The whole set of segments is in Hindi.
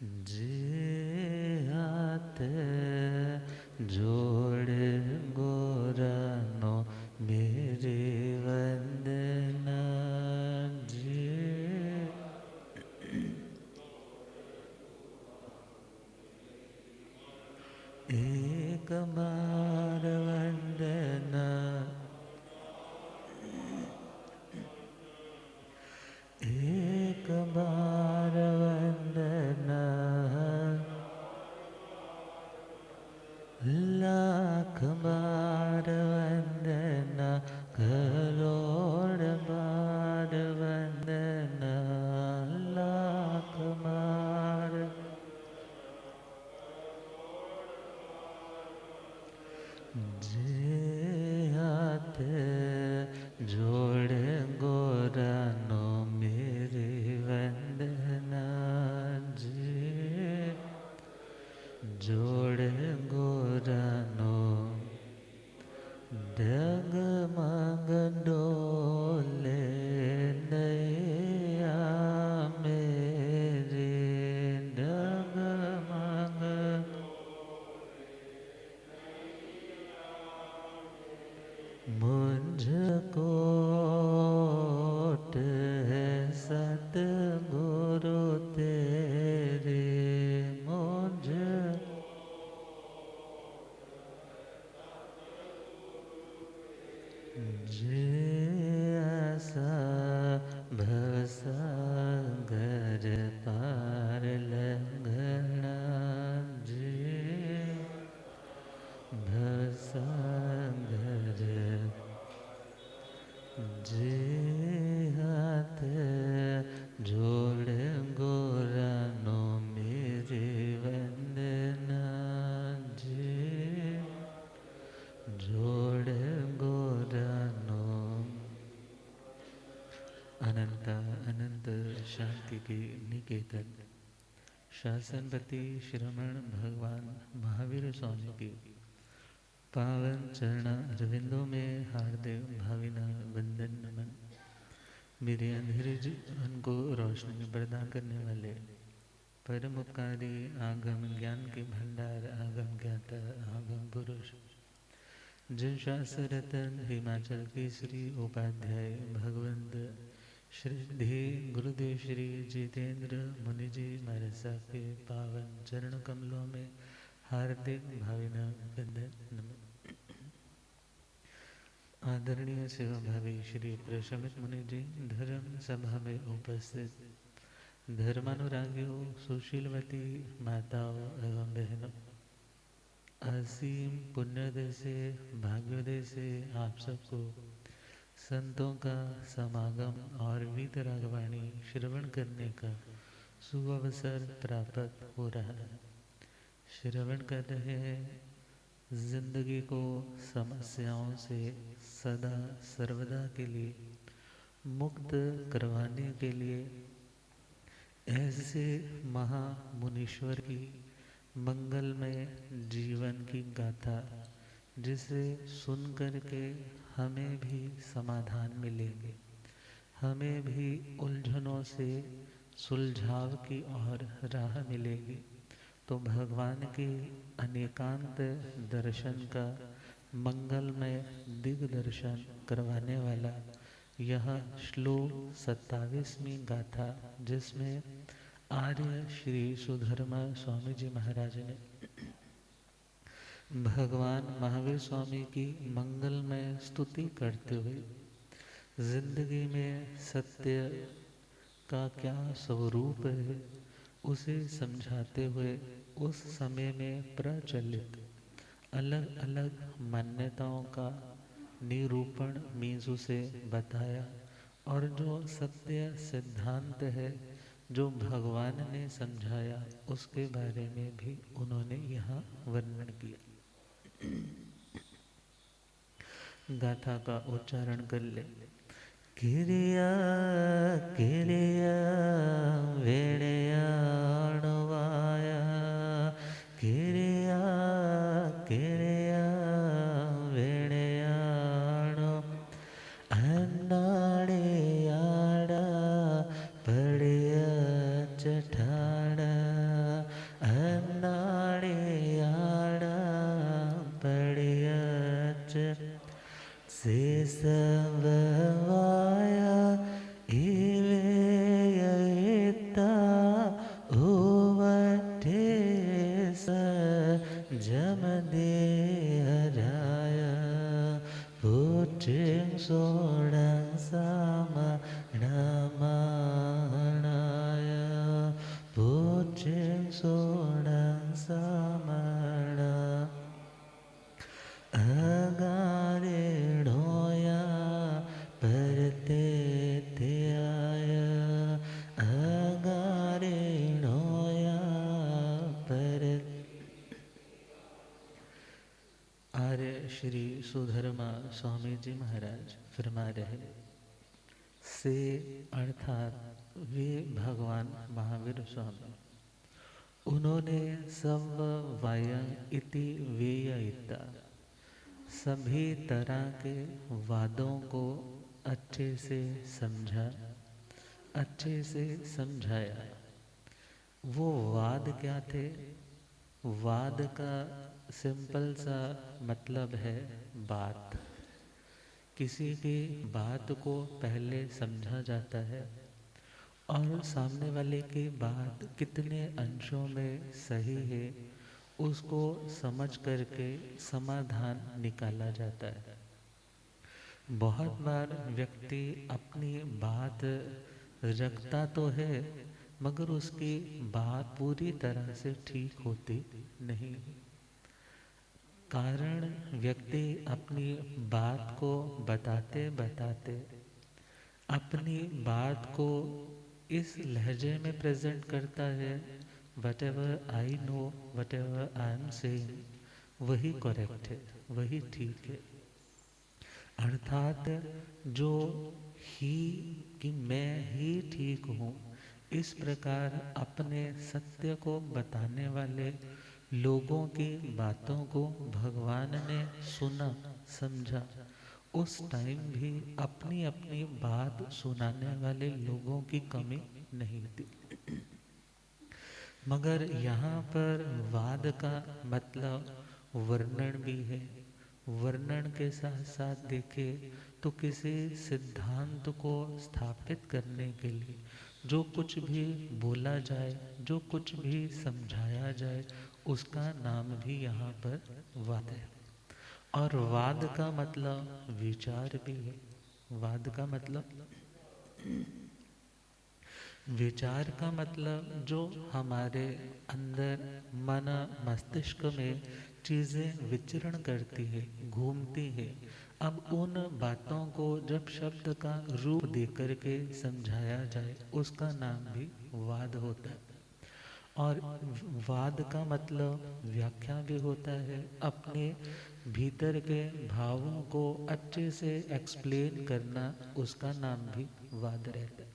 जे हाथ जोड़ गोरानो मेरे वंदना। जे एक बार वंदना, एक बार वंदना, लाख बार वंदना, करोड़ बार वंदना, लाख बार। जे हाथ जोड़ गोरानो मेरे वंदना। जे जोड़ गोरानो डगमग डोले नैया मेरे, डगमग मुझको ओट है सतगुरु तेरे। मुझ जे आसा भवसागर पार लगना। जे भवसागर, जे हाथ जोड़ गोरानो मेरे वंदना। जे जोड़ गोरानो। अनंत अनंत शांति के निकेतन शासनपति श्रमण भगवान महावीर स्वामी की पावन चरण अरविंदों में हार्दिक भावना वंदन नमन। मेरे अंधेरे जीवन को रोशनी प्रदान करने वाले परम उपकारी आगम ज्ञान के भंडार आगम ज्ञाता आगम पुरुष जिन शास्त्र रतन हिमाचल केसरी उपाध्याय भगवंत श्री गुरुदेव श्री जितेंद्र मुनि जी महाराज साहब के पावन चरण कमलों में हार्दिक भावना वंदन नमन। आदरणीय सेवा भावी श्री प्रशमित मुनि जी, धर्म सभा में उपस्थित धर्मानुरागियों, सुशीलवती माताओं एवं बहनों, असीम पुण्योदय से भाग्योदय से आप सबको संतों का समागम और वीतरागवाणी श्रवण करने का सुअवसर प्राप्त हो रहा है। श्रवण कर रहे हैं जिंदगी को समस्याओं से सदा सर्वदा के लिए मुक्त करवाने के लिए ऐसे महामुनीश्वर की मंगलमय जीवन की गाथा जिसे सुन कर के हमें भी समाधान मिलेंगे, हमें भी उलझनों से सुलझाव की ओर राह मिलेगी। तो भगवान के अनेकांत दर्शन का मंगलमय दिग्दर्शन करवाने वाला यह श्लोक 27वीं गाथा, जिसमें आर्य श्री सुधर्मा स्वामी जी महाराज ने भगवान महावीर स्वामी की मंगलमय स्तुति करते हुए जिंदगी में सत्य का क्या स्वरूप है उसे समझाते हुए उस समय में प्रचलित अलग अलग मान्यताओं का निरूपण मीजू से बताया। और जो सत्य सिद्धांत है जो भगवान ने समझाया उसके बारे में भी उन्होंने यहाँ वर्णन किया। गाथा का उच्चारण कर ले। किरिया किरिया वेणया अणवाया, किरिया किरिया वेणया अणु अन्नाड़े आड़ा पड़िया चठाड़ा, समवाया इवेयता उवटे जमदे हराया पुट्रिं सोडं sama namanaya putreng sodang samana agaredoya parte teaya agaredoya parte आर्य श्री सुधर्मा स्वामी जी महाराज फरमा रहे से अर्थात वे भगवान महावीर स्वामी उन्होंने समवाय इति वेयिता सभी तरह के वादों को अच्छे से समझा, अच्छे से समझाया। वो वाद क्या थे? वाद का सिंपल सा मतलब है बात। किसी की बात को पहले समझा जाता है और सामने वाले की बात कितने अंशों में सही है उसको समझ करके समाधान निकाला जाता है। बहुत बार व्यक्ति अपनी बात रखता तो है मगर उसकी बात पूरी तरह से ठीक होती नहीं। कारण व्यक्ति अपनी बात को बताते बताते अपनी बात को इस लहजे में प्रेजेंट करता है, whatever I know, whatever I am saying, वही करेक्ट है, वही ठीक है। अर्थात जो ही कि मैं ही ठीक हूँ, इस प्रकार अपने सत्य को बताने वाले लोगों की बातों को भगवान ने सुना समझा। उस टाइम भी अपनी अपनी बात सुनाने वाले लोगों की कमी नहीं थी। मगर यहाँ पर वाद का मतलब वर्णन भी है। वर्णन के साथ साथ देखें तो किसी सिद्धांत को स्थापित करने के लिए जो कुछ भी बोला जाए, जो कुछ भी समझाया जाए, उसका नाम भी यहाँ पर वाद है। और वाद का मतलब विचार भी है। वाद का मतलब विचार का मतलब जो हमारे अंदर मन मस्तिष्क में चीज़ें विचरण करती है, घूमती है। अब उन बातों को जब शब्द का रूप देकर के समझाया जाए उसका नाम भी वाद होता है। और वाद का मतलब व्याख्या भी होता है। अपने भीतर के भावों को अच्छे से एक्सप्लेन करना, उसका नाम भी वाद रहता है।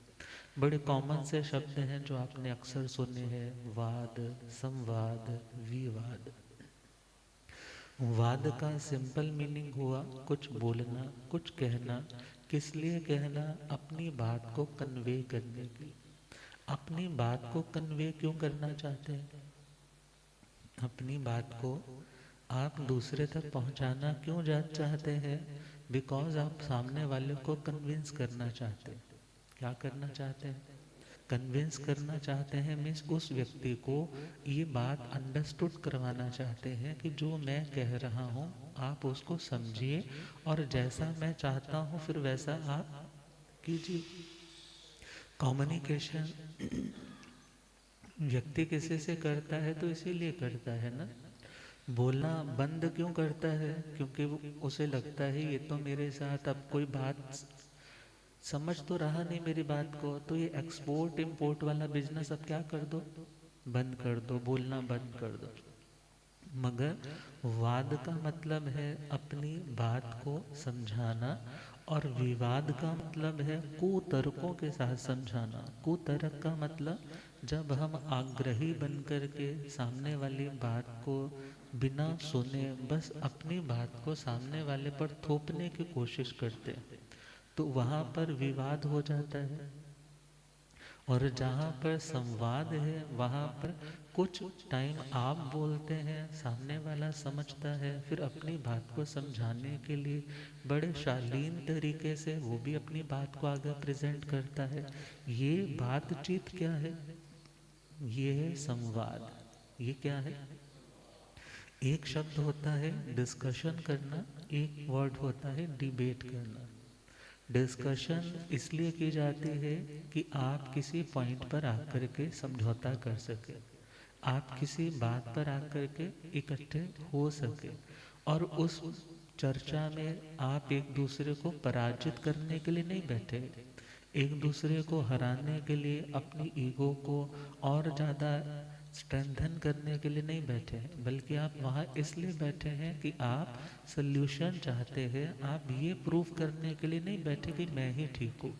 बड़े कॉमन से शब्द हैं जो आपने अक्सर सुने हैं, वाद, संवाद, विवाद। वाद का सिंपल मीनिंग हुआ कुछ बोलना, कुछ कहना। किस लिए कहना? अपनी बात को कन्वे करने के लिए। अपनी बात को कन्वे क्यों करना चाहते हैं? अपनी बात को आप दूसरे तक पहुंचाना क्यों चाहते हैं? बिकॉज आप सामने वाले को कन्विंस करना चाहते हैं। क्या करना चाहते हैं? कन्विंस करना चाहते हैं। मीन्स उस व्यक्ति को ये बात अंडरस्टूड करवाना चाहते हैं कि जो मैं कह रहा हूँ आप उसको समझिए और जैसा मैं चाहता हूँ फिर वैसा आप कीजिए। कम्युनिकेशन व्यक्ति किसी से करता है तो इसीलिए करता है ना। बोलना बंद क्यों करता है? क्योंकि उसे लगता है ये तो मेरे साथ अब कोई बात समझ तो रहा नहीं मेरी बात को, तो ये एक्सपोर्ट इंपोर्ट वाला बिजनेस अब क्या कर दो, बंद कर दो, बोलना बंद कर दो। मगर वाद का मतलब है अपनी बात को समझाना और विवाद का मतलब है कुतर्कों के साथ समझाना। कुतर्क का मतलब जब हम आग्रही बनकर के सामने वाली बात को बिना सुने बस अपनी बात को सामने वाले पर थोपने की कोशिश करते हैं तो वहाँ पर विवाद हो जाता है। और जहाँ पर संवाद है वहाँ पर कुछ टाइम आप बोलते हैं, सामने वाला समझता है, फिर अपनी बात को समझाने के लिए बड़े शालीन तरीके से वो भी अपनी बात को आगे प्रेजेंट करता है। ये बातचीत क्या है? ये है संवाद। ये क्या है? एक शब्द होता है डिस्कशन करना, एक वर्ड होता है डिबेट करना। डिस्कशन इसलिए की जाती है कि आप किसी पॉइंट पर आकर के समझौता कर सके, आप किसी बात पर आकर के इकट्ठे हो सके, और उस चर्चा में आप एक दूसरे को पराजित करने के लिए नहीं बैठे, एक दूसरे को हराने के लिए, अपनी ईगो को और ज़्यादा स्ट्रेंथन करने के लिए नहीं बैठे हैं, बल्कि आप वहाँ इसलिए बैठे हैं कि आप सल्यूशन चाहते हैं। आप ये प्रूव करने के लिए नहीं बैठे कि मैं ही ठीक हूँ,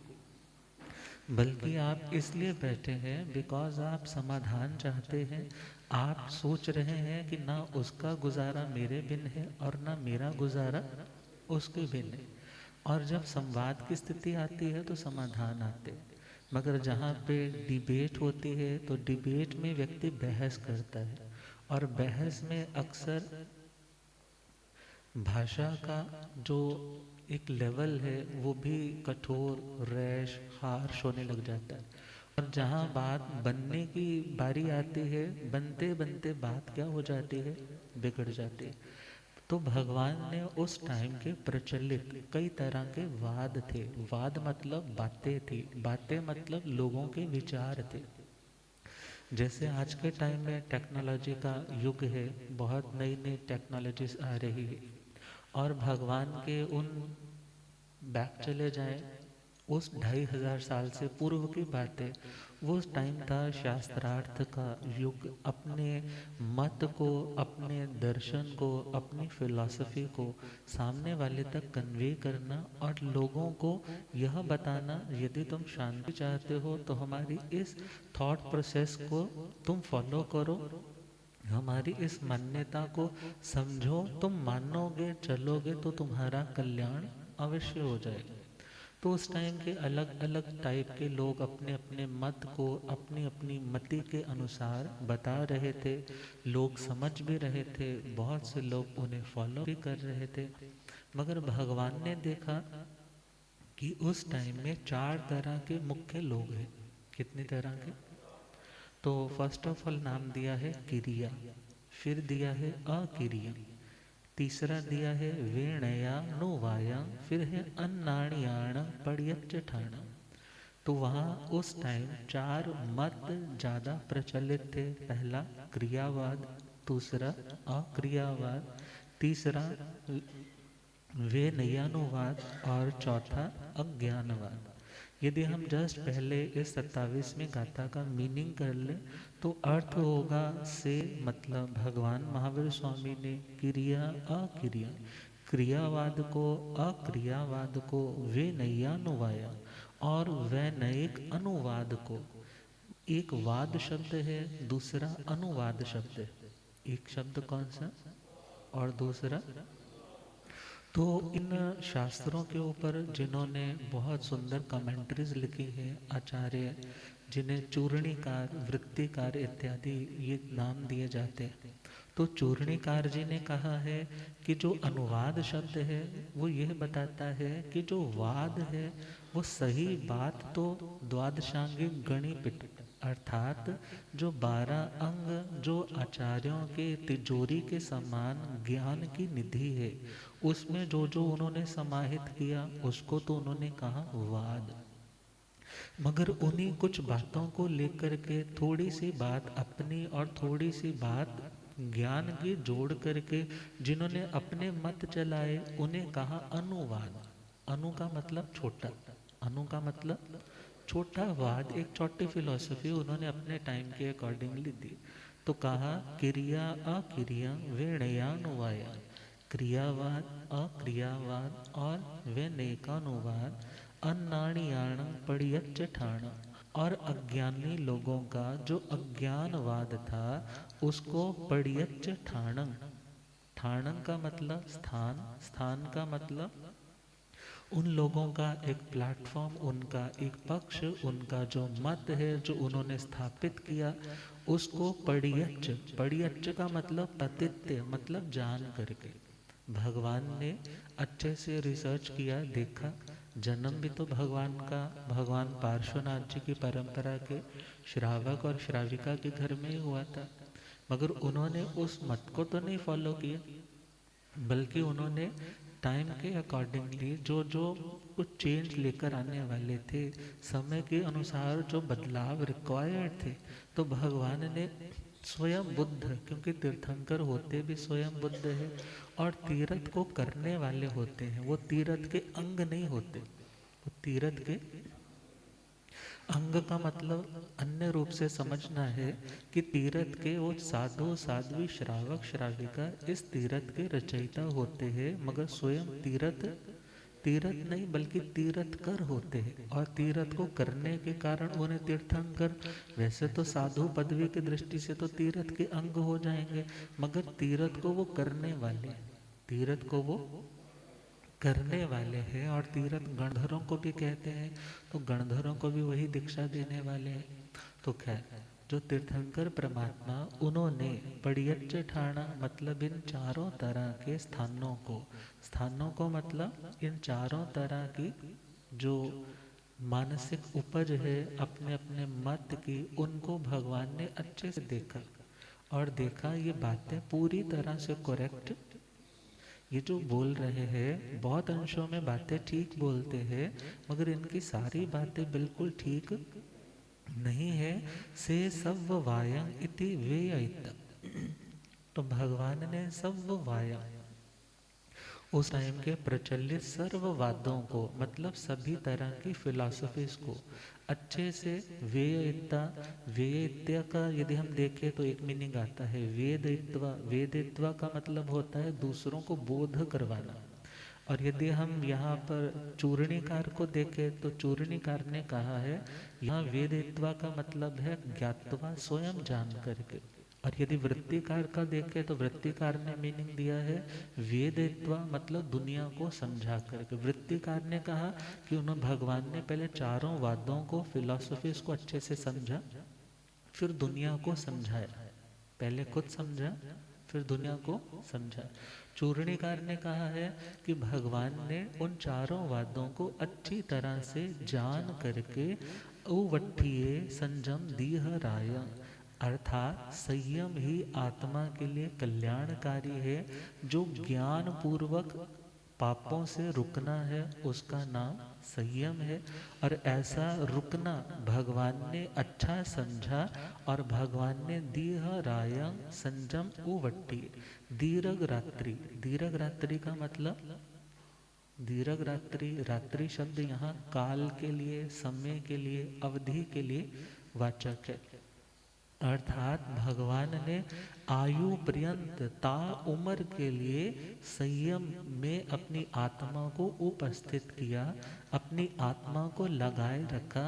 बल्कि आप इसलिए बैठे हैं बिकॉज आप समाधान चाहते हैं। आप सोच रहे हैं कि ना उसका गुजारा मेरे बिन है और ना मेरा गुजारा उसके बिन है। और जब संवाद की स्थिति आती है तो समाधान आते हैं। मगर जहाँ पे डिबेट होती है तो डिबेट में व्यक्ति बहस करता है, और बहस में अक्सर भाषा का जो एक लेवल है वो भी कठोर, रैश, हार्श होने लग जाता है। और जहाँ बात बनने की बारी आती है, बनते बनते बात क्या हो जाती है? बिगड़ जाती है। तो भगवान ने उस टाइम के प्रचलित कई तरह के वाद थे। वाद मतलब बातें थी, बातें मतलब लोगों के विचार थे। जैसे आज के टाइम में टेक्नोलॉजी का युग है, बहुत नई नई टेक्नोलॉजीज आ रही है, और भगवान के उन बैक चले जाएं उस 2500 से पूर्व की बातें, वो टाइम था शास्त्रार्थ का युग। अपने मत को, अपने दर्शन को, अपनी फिलॉसफी को सामने वाले तक कन्वे करना, और लोगों को यह बताना यदि तुम शांति चाहते हो तो हमारी इस थॉट प्रोसेस को तुम फॉलो करो, हमारी इस मान्यता को समझो, तुम मानोगे चलोगे तो तुम्हारा कल्याण अवश्य हो जाएगा। तो उस टाइम के अलग अलग टाइप के लोग अपने अपने मत को अपनी अपनी मति के अनुसार बता रहे थे। लोग समझ भी रहे थे, बहुत से लोग उन्हें फॉलो भी कर रहे थे। मगर भगवान ने देखा कि उस टाइम में चार तरह के मुख्य लोग हैं। कितनी तरह के? तो फर्स्ट ऑफ ऑल नाम दिया है क्रिया, फिर दिया है अक्रिया, तीसरा दिया है वेणयानुवाया, फिर है अन्नाण्याण पड़यच्चठाण। तो वहाँ उस टाइम चार मत ज़्यादा प्रचलित थे। पहला क्रियावाद, दूसरा अक्रियावाद, तीसरा वेनयानुवाद, और चौथा अज्ञानवाद। यदि हम जस्ट पहले इस 27वें गाथा का मीनिंग कर ले तो अर्थ होगा से मतलब भगवान महावीर स्वामी ने क्रिया अक्रिया, क्रियावाद को, अक्रियावाद को वे नैयानुवाया, और वैनयिक अनुवाद को। एक वाद शब्द है, दूसरा अनुवाद शब्द है। एक शब्द कौन सा और दूसरा? तो इन शास्त्रों के ऊपर जिन्होंने बहुत सुंदर कमेंट्रीज लिखी हैं, आचार्य जिन्हें चूर्णिकार, वृत्तिकार इत्यादि ये नाम दिए जाते हैं, तो चूर्णिकार जी ने कहा है कि जो अनुवाद शब्द है वो यह बताता है कि जो वाद है वो सही बात तो द्वादशांगिक गणित, अर्थात जो 12 अंग जो आचार्यों के तिजोरी के समान ज्ञान की निधि है, उसमें जो जो उन्होंने समाहित किया उसको तो उन्होंने कहा वाद। मगर उन्हीं कुछ बातों को लेकर के थोड़ी सी बात अपनी और थोड़ी सी बात ज्ञान की जोड़ करके जिन्होंने अपने मत चलाए उन्हें कहा अनुवाद। अनु का मतलब छोटा, अनु का मतलब छोटा, वाद एक छोटी फिलॉसफी उन्होंने अपने टाइम के अकॉर्डिंगली दी। तो कहा क्रिया अक्रिया वेणयानुवाया, क्रियावाद, अक्रियावाद और वैनेकानुवाद, अन्नाणियाण पड़ियच्चठाण। और अज्ञानी लोगों का जो अज्ञानवाद था उसको पड़ियच्च ठाणं, ठाणं का मतलब स्थान, स्थान का मतलब उन लोगों का एक प्लेटफॉर्म, उनका एक पक्ष, उनका जो मत है जो उन्होंने स्थापित किया, उसको पड़ियच्च, पड़ियच्च का मतलब पतित्य, मतलब जान करके भगवान ने अच्छे से रिसर्च किया, देखा। जन्म भी तो भगवान का, भगवान पार्श्वनाथ जी की परंपरा के श्रावक और श्राविका के घर में ही हुआ था। मगर उन्होंने उस मत को तो नहीं फॉलो किया, बल्कि उन्होंने टाइम के अकॉर्डिंगली जो जो कुछ चेंज लेकर आने वाले थे, समय के अनुसार जो बदलाव रिक्वायर्ड थे, तो भगवान ने स्वयं बुद्ध, क्योंकि तीर्थंकर होते भी स्वयं बुद्ध है, और तीर्थ को करने वाले होते हैं, वो तीर्थ के अंग नहीं होते, वो तीर्थ के अंग का मतलब अन्य रूप से समझना है कि तीर्थ के वो साधु साध्वी श्रावक श्राविका इस तीर्थ के रचयिता होते हैं, मगर स्वयं तीर्थ तीर्थ नहीं बल्कि तीर्थ कर होते हैं, और तीर्थ को करने के कारण उन्हें तीर्थंकर। वैसे तो साधु पदवी की दृष्टि से तो तीर्थ के अंग हो जाएंगे, मगर तीर्थ को वो करने वाले, तीर्थ को वो करने वाले हैं। और तीर्थ गणधरों को भी कहते हैं, तो गणधरों को भी वही दीक्षा देने वाले हैं। तो खैर, जो तीर्थंकर परमात्मा, उन्होंने पड़ियच्च ठाणा मतलब इन चारों तरह के स्थानों को, स्थानों को मतलब इन चारों तरह की जो मानसिक उपज है अपने अपने मत की, उनको भगवान ने अच्छे से देखा, और देखा ये बातें पूरी तरह से करेक्ट, ये जो बोल रहे हैं बहुत अंशों में बातें ठीक बोलते हैं, मगर इनकी सारी बातें बिल्कुल ठीक नहीं है। से सव वायं इति वेयित, तो भगवान ने सव वायं, उस टाइम के प्रचलित सर्ववादों को, मतलब सभी तरह की फिलॉसफीज को अच्छे से वेयित्ता, वेयित्या का यदि हम देखें तो एक मीनिंग आता है वेदित्वा, वेदित्वा का मतलब होता है दूसरों को बोध करवाना। और यदि हम यहाँ पर चूर्णिकार को देखें तो चूर्णिकार ने कहा है यहाँ वेदित्वा का मतलब है ज्ञातवा, स्वयं जान करके। और यदि वृत्तिकार का देखें तो वृत्तिकार ने मीनिंग दिया है वेदित्वा मतलब दुनिया को समझा करके। वृत्तिकार ने कहा कि उन्होंने, भगवान ने पहले चारों वादों को, फिलॉसफीज को अच्छे से समझा, फिर दुनिया को समझाया, पहले खुद समझा फिर दुनिया को समझा। चूर्णिकार ने कहा है कि भगवान ने उन चारों वादों को अच्छी तरह से जान करके उवट्ठिए संयम दीह राय, अर्थात संयम ही आत्मा के लिए कल्याणकारी है। जो ज्ञान पूर्वक पापों से रुकना है उसका नाम संयम है, और ऐसा रुकना भगवान ने अच्छा समझा, और भगवान ने दीह रायं संजम उवट्टी, दीर्घ रात्रि, दीर्घ रात्रि का मतलब, दीर्घ रात्रि, रात्रि शब्द यहाँ काल के लिए, समय के लिए, अवधि के लिए वाचक है। अर्थात भगवान ने आयु पर्यंत ता उम्र के लिए संयम में अपनी आत्मा को उपस्थित किया, अपनी आत्मा को लगाए रखा।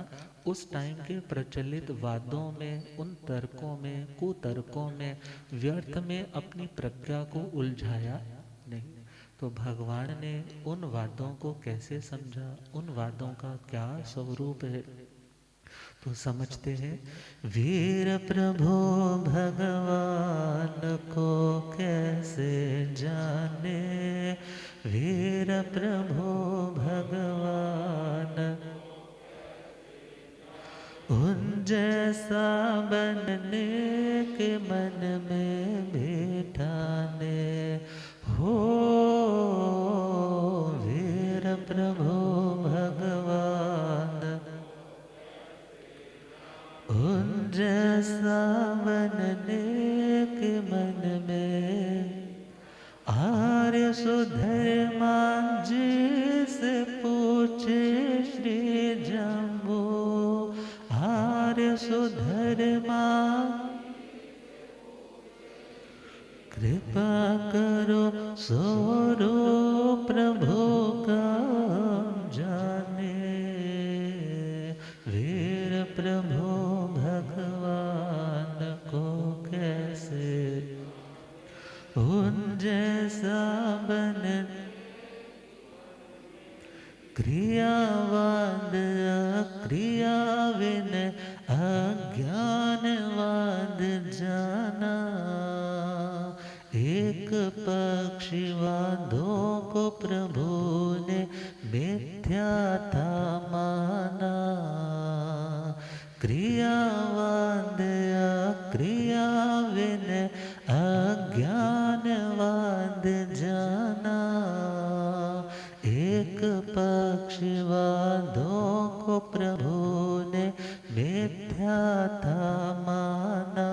उस टाइम के प्रचलित वादों में, उन तर्कों में, कुतर्कों में, व्यर्थ में अपनी प्रज्ञा को उलझाया नहीं। तो भगवान ने उन वादों को कैसे समझा, उन वादों का क्या स्वरूप है, तो समझते हैं। वीर प्रभु भगवान को कैसे जाने, वीर प्रभु भगवान उन जैसा बनने के मन में बिठाने हो, वीर प्रभु भगवान उन जैसा बनने के मन में। आर्य सुधर्मा जी से पूछे श्री जम्बो, आर्य सुधर्मा कृपा करो स्वरूप प्रभु का जाने, वीर प्रभु भगवान को कैसे उन जैसा बन, क्रियावाद अक्रिया विनय अज्ञानवाद जाना। एक पक्षीवादों को प्रभु ने मिथ्या था माना। क्रियावाद अक्रिया विनय अज्ञानवाद जाना। एक पक्षवादों को प्रभु ने मिथ्या था माना।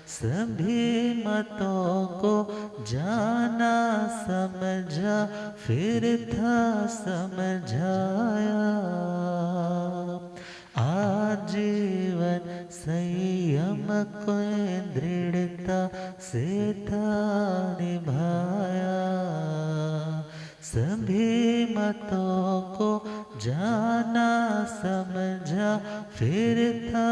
सभी मतों को जाना समझा फिर था समझाया। आजीवन संयम को दृढ़ता से था निभाया। सभी मतों को जाना समझा फिर था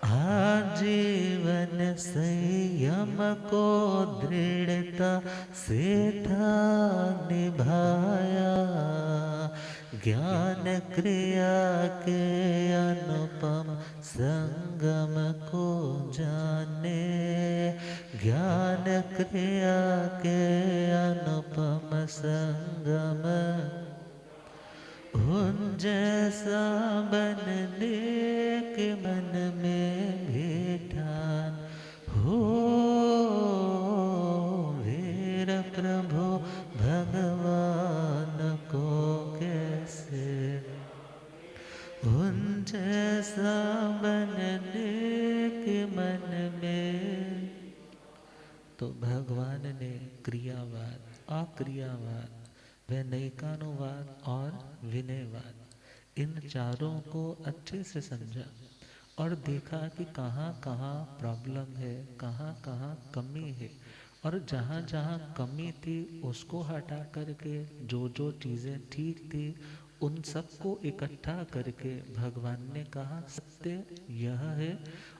आजीवन संयम को दृढ़ता से था निभाया। ज्ञान क्रिया के अनुपम संगम को जाने। ज्ञान क्रिया के अनुपम संगम उन जैसा बनने के मन में भी ठान हो। वीर प्रभु भगवान को कैसे उन जैसा बनने के मन में। तो भगवान ने क्रियावाद, अक्रियावाद, वैनयिकानुवाद और विनयवाद, इन चारों को अच्छे से समझा और देखा कि कहाँ कहाँ प्रॉब्लम है, कहाँ कहाँ कमी है, और जहाँ जहाँ कमी थी उसको हटा करके जो जो चीज़ें ठीक थी उन सबको इकट्ठा करके भगवान ने कहा सत्य यह है।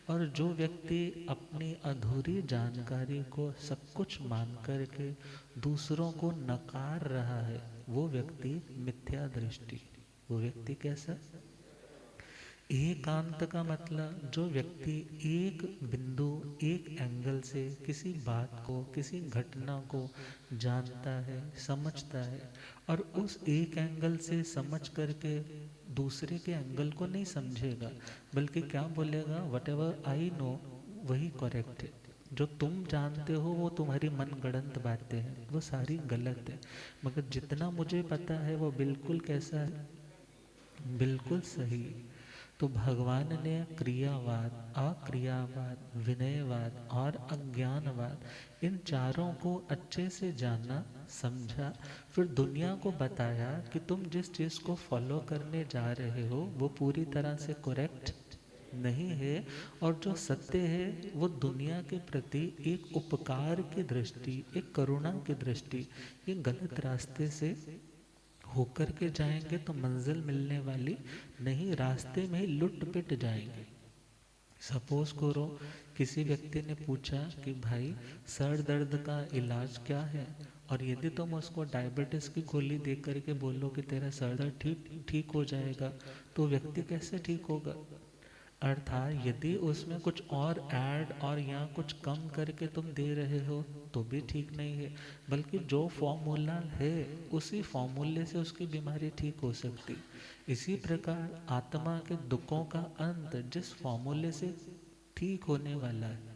और जो व्यक्ति अपनी अधूरी जानकारी को सब कुछ मान करके दूसरों को नकार रहा है वो व्यक्ति मिथ्या दृष्टि। वो व्यक्ति कैसा? एकांत का मतलब जो व्यक्ति एक बिंदु, एक एंगल से किसी बात को, किसी घटना को जानता है, समझता है और उस एक एंगल से समझ करके दूसरे के एंगल को नहीं समझेगा, बल्कि क्या बोलेगा, वट एवर आई नो वही करेक्ट है। जो तुम जानते हो वो तुम्हारी मनगढ़ंत बातें हैं, वो सारी गलत है। मगर जितना मुझे पता है वो बिल्कुल कैसा है, बिल्कुल सही। तो भगवान ने क्रियावाद, अक्रियावाद, विनयवाद और अज्ञानवाद इन चारों को अच्छे से जाना, समझा, फिर दुनिया को बताया कि तुम जिस चीज़ को फॉलो करने जा रहे हो वो पूरी तरह से करेक्ट नहीं है, और जो सत्य है वो दुनिया के प्रति एक उपकार की दृष्टि, एक करुणा की दृष्टि, ये गलत रास्ते से होकर के जाएंगे तो मंजिल मिलने वाली नहीं, रास्ते में ही लुट पिट जाएंगे। सपोज करो किसी व्यक्ति ने पूछा कि भाई सर दर्द का इलाज क्या है, और यदि तुम उसको डायबिटीज़ की गोली दे करके बोलो कि तेरा सर दर्द ठीक हो जाएगा, तो व्यक्ति कैसे ठीक होगा? अर्थात यदि उसमें कुछ और ऐड और या कुछ कम करके तुम दे रहे हो तो भी ठीक नहीं है, बल्कि जो फॉर्मूला है उसी फॉर्मूले से उसकी बीमारी ठीक हो सकती। इसी प्रकार आत्मा के दुखों का अंत जिस फॉर्मूले से ठीक होने वाला है,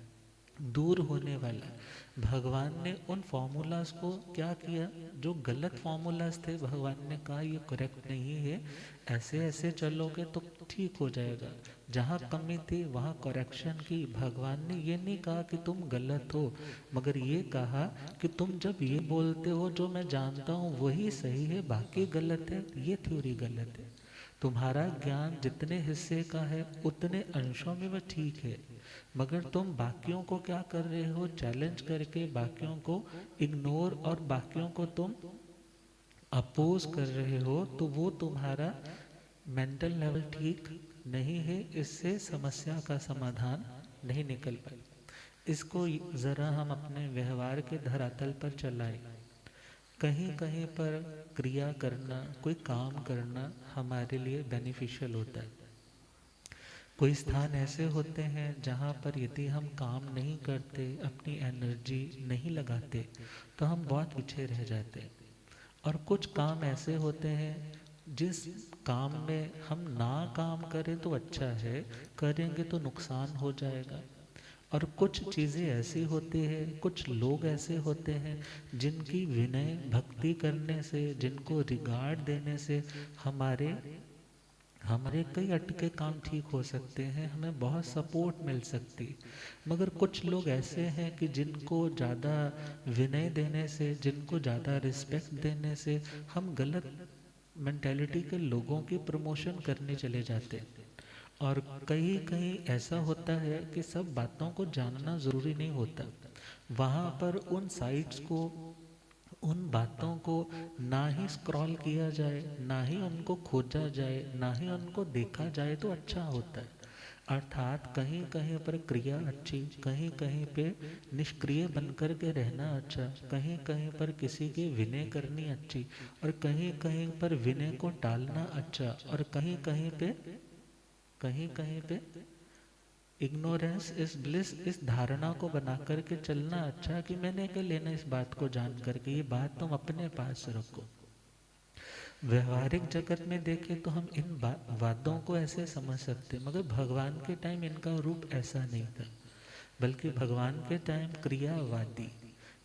दूर होने वाला है, भगवान ने उन फॉर्मूलाज को क्या किया, जो गलत फॉर्मूलाज थे भगवान ने कहा ये करेक्ट नहीं है, ऐसे ऐसे चलोगे तो ठीक हो जाएगा। जहाँ कमी थी वहाँ करेक्शन की। भगवान ने ये नहीं कहा कि तुम गलत हो, मगर ये कहा कि तुम जब ये बोलते हो जो मैं जानता हूँ वही सही है, बाकी गलत है, ये थ्योरी गलत है। तुम्हारा ज्ञान जितने हिस्से का है उतने अंशों में वह ठीक है, मगर तुम बाकियों को क्या कर रहे हो, चैलेंज करके बाकियों को इग्नोर और बाकियों को तुम अपोज कर रहे हो, तो वो तुम्हारा मेंटल लेवल ठीक नहीं है, इससे समस्या का समाधान नहीं निकल पाए। इसको ज़रा हम अपने व्यवहार के धरातल पर चलाएं। कहीं कहीं पर क्रिया करना, कोई काम करना हमारे लिए बेनिफिशियल होता है। कोई स्थान ऐसे होते हैं जहाँ पर यदि हम काम नहीं करते, अपनी एनर्जी नहीं लगाते, तो हम बहुत पीछे रह जाते हैं। और कुछ काम ऐसे होते हैं जिस काम में हम ना काम करें तो अच्छा है, करेंगे तो नुकसान हो जाएगा। और कुछ चीज़ें ऐसी होती है, कुछ लोग ऐसे होते हैं जिनकी विनय भक्ति करने से, जिनको रिगार्ड देने से हमारे हमारे कई अटके काम ठीक हो सकते हैं, हमें बहुत सपोर्ट मिल सकती। मगर कुछ लोग ऐसे हैं कि जिनको ज़्यादा विनय देने से, जिनको ज़्यादा रिस्पेक्ट देने से हम गलत मेंटेलिटी के लोगों की प्रमोशन करने चले जाते हैं। और कहीं कहीं ऐसा होता है कि सब बातों को जानना ज़रूरी नहीं होता। वहाँ पर उन साइट्स को, उन बातों को ना ही स्क्रॉल किया जाए, ना ही उनको खोजा जाए, ना ही उनको देखा जाए तो अच्छा होता है। अर्थात कहीं कहीं पर क्रिया अच्छी, कहीं कहीं पे निष्क्रिय बनकर के रहना अच्छा, कहीं कहीं पर किसी की विनय करनी अच्छी, और कहीं कहीं पर विनय को टालना अच्छा, और कहीं कहीं पे इग्नोरेंस इस ब्लिस, इस धारणा को बना करके चलना अच्छा कि मैंने क्या लेना इस बात को जान करके, ये बात तुम अपने पास रखो। व्यवहारिक जगत में देखें तो हम इन वादों को ऐसे समझ सकते, मगर भगवान के टाइम इनका रूप ऐसा नहीं था। बल्कि भगवान के टाइम क्रियावादी,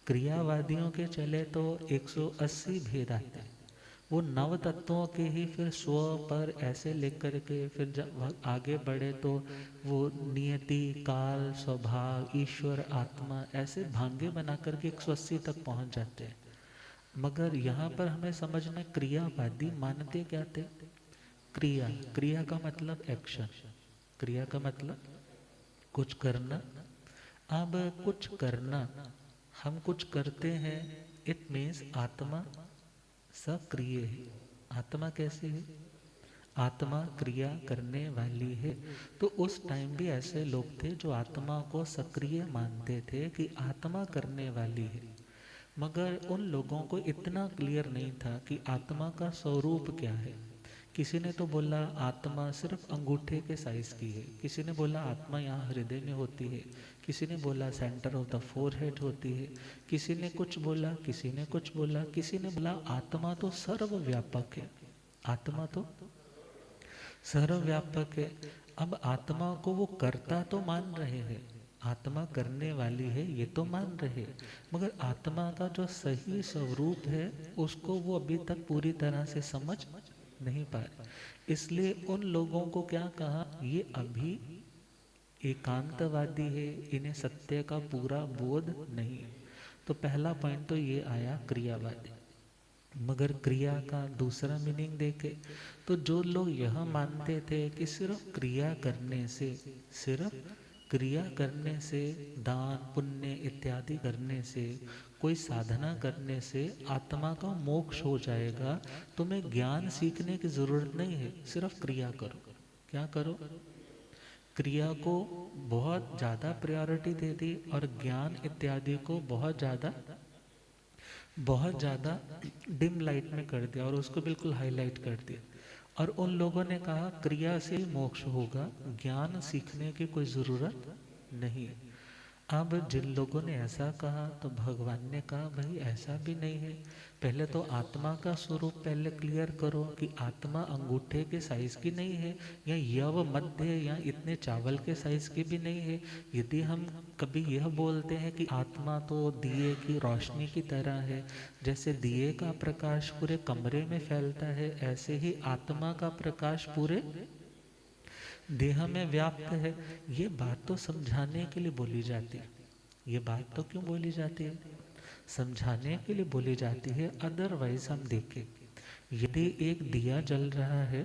क्रियावादियों के चले तो 180 भेद आते हैं। वो नव तत्वों के ही फिर स्व पर ऐसे लेकर के फिर जब आगे बढ़े तो वो नियति, काल, स्वभाव, ईश्वर, आत्मा ऐसे भांगे बना करके 180 तक पहुंच जाते हैं। मगर यहाँ पर हमें समझना, क्रियावादी मानते क्या थे? क्रिया, क्रिया का मतलब एक्शन, क्रिया का मतलब कुछ करना। अब कुछ करना, हम कुछ करते हैं, इट मीन्स आत्मा सक्रिय है। आत्मा कैसी है? आत्मा क्रिया करने वाली है। तो उस टाइम भी ऐसे लोग थे जो आत्मा को सक्रिय मानते थे कि आत्मा करने वाली है। मगर उन लोगों को इतना क्लियर नहीं था कि आत्मा का स्वरूप क्या है। किसी ने तो बोला आत्मा सिर्फ अंगूठे के साइज की है, किसी ने बोला आत्मा यहाँ हृदय में होती है, किसी ने बोला सेंटर ऑफ द फोरहेड होती है, किसी ने कुछ बोला, किसी ने कुछ बोला, किसी ने बोला आत्मा तो सर्वव्यापक है। आत्मा तो सर्वव्यापक है। अब आत्मा को वो करता तो मान रहे हैं, आत्मा करने वाली है ये तो मान रहे हैं, मगर आत्मा का जो सही स्वरूप है उसको वो अभी तक पूरी तरह से समझ नहीं पा रहे। इसलिए उन लोगों को क्या कहा, ये अभी एकांतवादी है, इन्हें सत्य का पूरा बोध नहीं है। तो पहला पॉइंट तो ये आया क्रियावादी। मगर क्रिया का दूसरा मीनिंग देखे तो जो लोग यह मानते थे कि सिर्फ क्रिया करने से, सिर्फ क्रिया करने से, दान पुण्य इत्यादि करने से, कोई साधना करने से आत्मा का मोक्ष हो जाएगा, तुम्हें ज्ञान सीखने की जरूरत नहीं है, सिर्फ क्रिया करो। क्या करो? क्रिया को बहुत ज़्यादा प्रायोरिटी दे दी और ज्ञान इत्यादि को बहुत ज़्यादा डिम लाइट में कर दिया और उसको बिल्कुल हाईलाइट कर दिया। और उन लोगों ने कहा क्रिया से ही मोक्ष होगा, ज्ञान सीखने की कोई ज़रूरत नहीं। अब जिन लोगों ने ऐसा कहा तो भगवान ने कहा भाई ऐसा भी नहीं है। पहले तो आत्मा का स्वरूप पहले क्लियर करो कि आत्मा अंगूठे के साइज की नहीं है, या यव मध्य या इतने चावल के साइज की भी नहीं है। यदि हम कभी यह बोलते हैं कि आत्मा तो दिए की रोशनी की तरह है, जैसे दिए का प्रकाश पूरे कमरे में फैलता है, ऐसे ही आत्मा का प्रकाश पूरे देह में व्याप्त है। ये बात तो समझाने के लिए बोली जाती है। ये बात तो क्यों बोली जाती है? समझाने के लिए बोली जाती है। अदरवाइज हम देखें, यदि एक दिया जल रहा है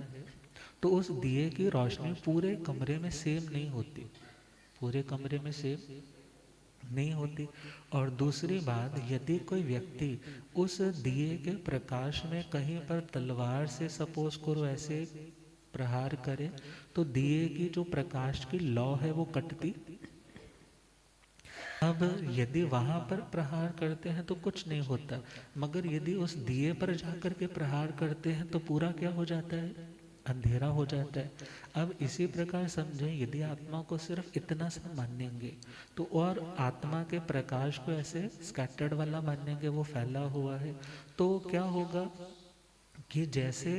तो उस दिए की रोशनी पूरे कमरे में सेम नहीं होती, पूरे कमरे में सेम नहीं होती। और दूसरी बात, यदि कोई व्यक्ति उस दिए के प्रकाश में कहीं पर तलवार से सपोज करो ऐसे प्रहार करे, तो दिए की जो प्रकाश की लौ है वो कटती अब यदि वहां पर प्रहार करते हैं तो कुछ नहीं होता, मगर यदि उस दिए पर जाकर के प्रहार करते हैं तो पूरा क्या हो जाता है, अंधेरा हो जाता है। अब इसी प्रकार समझे, यदि आत्मा को सिर्फ इतना सा मानेंगे तो, और आत्मा के प्रकाश को ऐसे स्कैटर्ड वाला मानेंगे, वो फैला हुआ है, तो क्या होगा कि जैसे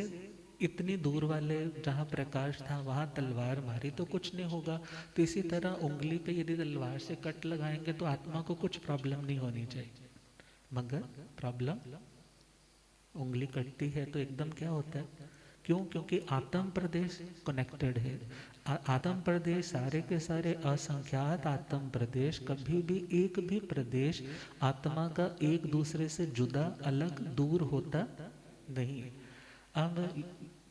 इतनी दूर वाले जहाँ प्रकाश था वहाँ तलवार मारी तो कुछ नहीं होगा, तो इसी तरह उंगली पे यदि तलवार से कट लगाएंगे तो आत्मा को कुछ प्रॉब्लम नहीं होनी चाहिए, मगर प्रॉब्लम, उंगली कटती है तो एकदम क्या होता है, क्यों, क्योंकि आत्म प्रदेश कनेक्टेड है। आत्म प्रदेश सारे के सारे असंख्यात आत्म प्रदेश, कभी भी एक भी प्रदेश आत्मा का एक दूसरे से जुदा अलग दूर होता नहीं है। अब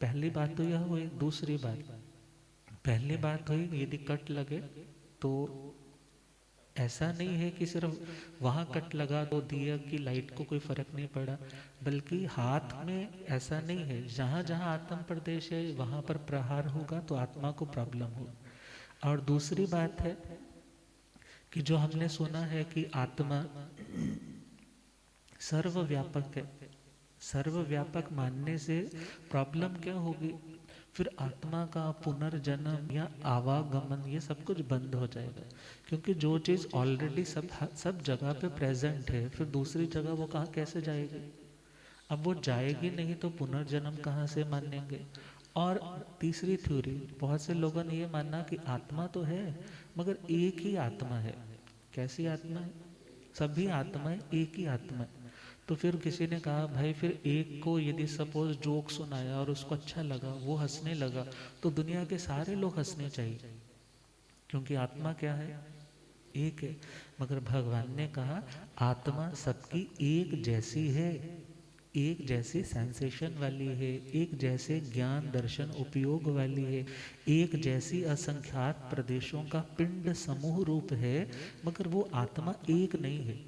पहली बात तो यह हुई, दूसरी बात, पहली बात हुई यदि कट लगे तो ऐसा नहीं है कि सिर्फ वहां कट लगा तो दिया की लाइट को कोई फर्क नहीं पड़ा, बल्कि हाथ में ऐसा नहीं है, जहां जहां आत्म प्रदेश है वहां पर प्रहार होगा तो आत्मा को प्रॉब्लम होगा। और दूसरी बात है कि जो हमने सुना है कि आत्मा सर्वव्यापक है, सर्वव्यापक मानने से प्रॉब्लम क्या होगी, फिर आत्मा का पुनर्जन्म या आवागमन ये सब कुछ बंद हो जाएगा, क्योंकि जो चीज़ ऑलरेडी सब जगह पे प्रेजेंट है, फिर दूसरी जगह वो कहाँ कैसे जाएगी, अब वो जाएगी नहीं तो पुनर्जन्म कहाँ से मानेंगे। और तीसरी थ्योरी, बहुत से लोगों ने ये माना कि आत्मा तो है मगर एक ही आत्मा है। कैसी आत्मा है, सभी आत्माएं एक ही आत्मा है। तो फिर किसी ने कहा भाई फिर एक को यदि सपोज जोक सुनाया और उसको अच्छा लगा, वो हंसने लगा, तो दुनिया के सारे लोग हंसने चाहिए, क्योंकि आत्मा क्या है, एक है। मगर भगवान ने कहा आत्मा सबकी एक जैसी है, एक जैसी सेंसेशन वाली है, एक जैसे ज्ञान दर्शन उपयोग वाली है, एक जैसी असंख्यात प्रदेशों का पिंड समूह रूप है, मगर वो आत्मा एक नहीं है,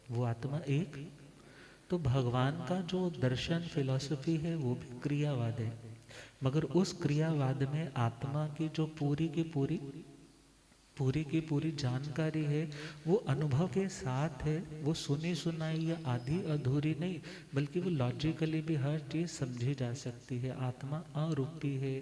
वो आत्मा एक। तो भगवान का जो दर्शन फिलॉसफी है वो भी क्रियावाद है, मगर उस क्रियावाद में आत्मा की जो पूरी की पूरी जानकारी है वो अनुभव के साथ है, वो सुनी सुनाई या आधी अधूरी नहीं, बल्कि वो लॉजिकली भी हर चीज समझी जा सकती है। आत्मा अरूपी है,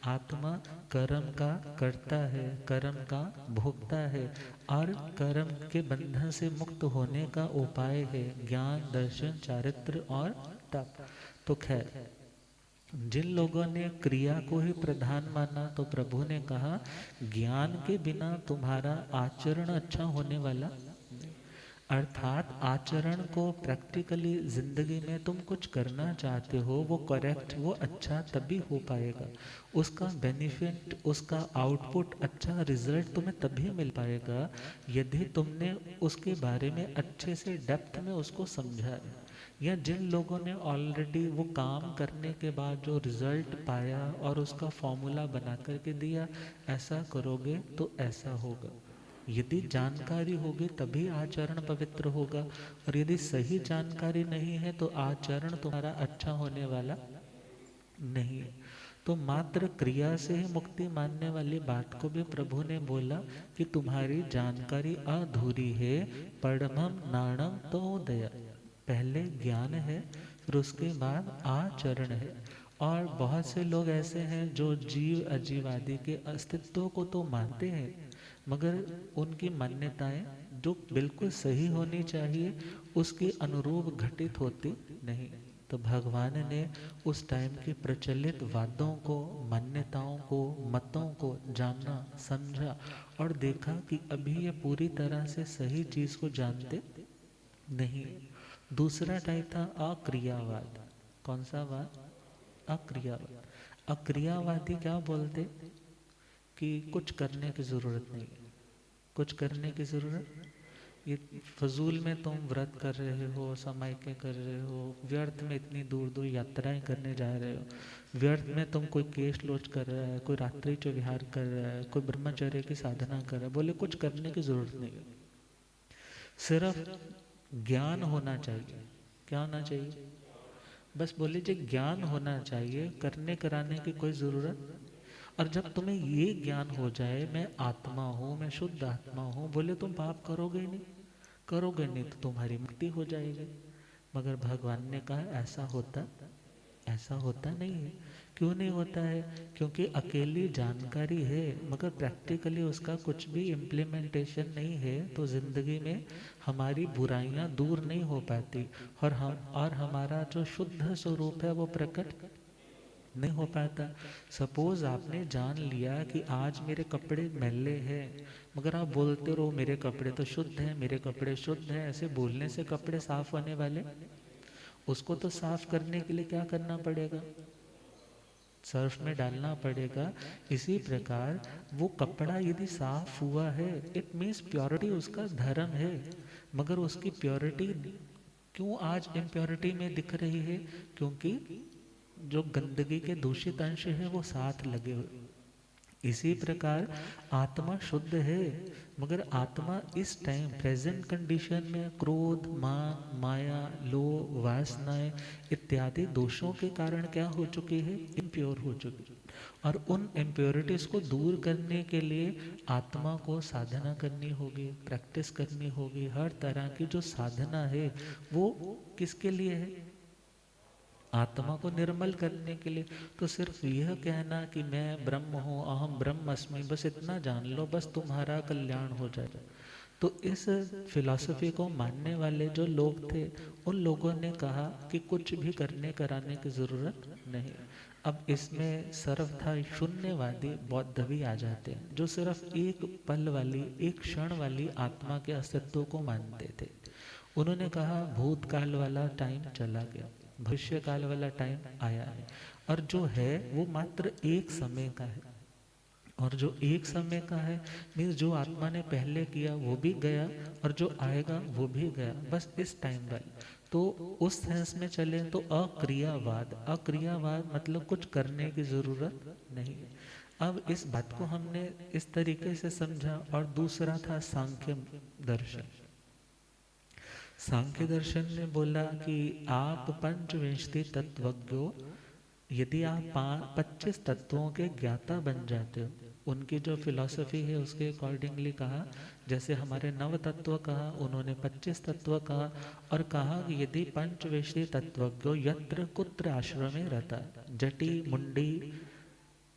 आत्मा कर्म का करता है, कर्म का भोगता है, और कर्म के बंधन से मुक्त होने का उपाय है ज्ञान दर्शन चारित्र और तप। तो खैर, जिन लोगों ने क्रिया को ही प्रधान माना तो प्रभु ने कहा ज्ञान के बिना तुम्हारा आचरण अच्छा होने वाला नहीं। अर्थात आचरण को प्रैक्टिकली जिंदगी में तुम कुछ करना चाहते हो, वो करेक्ट, वो अच्छा तभी हो पाएगा, उसका बेनिफिट, उसका आउटपुट, अच्छा रिजल्ट तुम्हें तभी मिल पाएगा यदि तुमने उसके बारे में अच्छे से डेप्थ में उसको समझा है। या जिन लोगों ने ऑलरेडी वो काम करने के बाद जो रिजल्ट पाया और उसका फॉर्मूला बना करके दिया, ऐसा करोगे तो ऐसा होगा, यदि जानकारी होगी तभी आचरण पवित्र होगा, और यदि सही जानकारी नहीं है तो आचरण तुम्हारा अच्छा होने वाला नहीं है। तो मात्र क्रिया से ही मुक्ति मानने वाली बात को भी प्रभु ने बोला कि तुम्हारी जानकारी अधूरी है, पढ़मम नाणम तो दया, पहले ज्ञान है फिर उसके बाद आचरण है। और बहुत से लोग ऐसे हैं जो जीव अजीव आदि के अस्तित्व को तो मानते हैं, मगर उनकी मान्यताएं जो बिल्कुल सही होनी चाहिए उसके अनुरूप घटित होती नहीं। तो भगवान ने उस टाइम के प्रचलित वादों को, मान्यताओं को, मतों को जाना, समझा और देखा कि अभी ये पूरी तरह से सही चीज को जानते नहीं। दूसरा टाइप था अक्रियावाद। कौन सा वाद, अक्रियावाद। अक्रियावादी क्या बोलते कि कुछ करने की जरूरत नहीं, कुछ करने की जरूरत, ये फजूल में तुम व्रत कर रहे हो, समायके कर रहे हो, व्यर्थ में इतनी दूर दूर यात्राएं करने जा रहे हो, व्यर्थ में तुम कोई केश लोच कर रहा है, कोई रात्रि चो विहार कर रहा है, कोई ब्रह्मचर्य की साधना कर रहा है, बोले कुछ करने की जरूरत नहीं है, सिर्फ ज्ञान होना चाहिए। क्या होना चाहिए, बस बोले जी ज्ञान होना चाहिए, करने कराने की कोई जरूरत। और जब तुम्हें ये ज्ञान हो जाए मैं आत्मा हूँ, मैं शुद्ध आत्मा हूँ, बोले तुम पाप करोगे ही नहीं, करोगे नहीं तो तुम्हारी मुक्ति हो जाएगी। मगर भगवान ने कहा ऐसा होता नहीं है। क्यों नहीं होता है? क्योंकि अकेली जानकारी है मगर प्रैक्टिकली उसका कुछ भी इम्प्लीमेंटेशन नहीं है, तो जिंदगी में हमारी बुराइयां दूर नहीं हो पाती और हमारा जो शुद्ध स्वरूप है वो प्रकट नहीं हो पाता। सपोज आपने जान लिया कि आज मेरे कपड़े मैले हैं, मगर आप बोलते रहो मेरे कपड़े तो शुद्ध हैं, मेरे कपड़े शुद्ध हैं, ऐसे बोलने से कपड़े साफ होने वाले? उसको तो साफ करने के लिए क्या करना पड़ेगा? सर्फ में डालना पड़ेगा। इसी प्रकार वो कपड़ा यदि साफ हुआ है, इट मीन्स प्योरिटी उसका धर्म है, मगर उसकी प्योरिटी क्यों आज इम्प्योरिटी में दिख रही है? क्योंकि जो गंदगी के दूषित अंश है वो साथ लगे हुए। इसी प्रकार आत्मा शुद्ध है, मगर आत्मा इस टाइम प्रेजेंट कंडीशन में क्रोध, मान, माया, लोभ, वासनाएं इत्यादि दोषों के कारण क्या हो चुकी है? इम्प्योर हो चुकी। और उन इम्प्योरिटीज को दूर करने के लिए आत्मा को साधना करनी होगी, प्रैक्टिस करनी होगी। हर तरह की जो साधना है वो किसके लिए है? आत्मा को निर्मल करने के लिए। तो सिर्फ यह कहना कि मैं ब्रह्म हूँ, अहम ब्रह्मस्मि, बस इतना जान लो, बस तुम्हारा कल्याण हो जाएगा। तो इस फिलॉसफी को मानने वाले जो लोग थे, उन लोगों ने कहा कि कुछ भी करने कराने की जरूरत नहीं। अब इसमें सर्वथा शून्यवादी बौद्ध भी आ जाते हैं, जो सिर्फ एक पल वाली, एक क्षण वाली आत्मा के अस्तित्व को मानते थे। उन्होंने कहा भूतकाल वाला टाइम चला गया, भविष्य काल वाला टाइम आया है, और जो है वो मात्र एक समय का है। और जो एक समय का है मीन्स जो आत्मा ने पहले किया वो भी गया, और जो आएगा वो भी गया, बस इस टाइम वाला। तो उस सेंस में चले तो अक्रियावाद, अक्रियावाद मतलब कुछ करने की जरूरत नहीं है। अब इस बात को हमने इस तरीके से समझा। और दूसरा था सांख्य दर्शन। सांख्य दर्शन ने बोला कि आप पंचविंशति तत्वज्ञो, यदि आप 25 तत्वों के ज्ञाता बन जाते हो, उनकी जो फिलॉसफी है उसके अकॉर्डिंगली कहा, जैसे हमारे नव तत्व कहा, उन्होंने 25 तत्व कहा। और कहा कि यदि पंचविंशति तत्वज्ञो यत्र कुत्र आश्रमे रहता,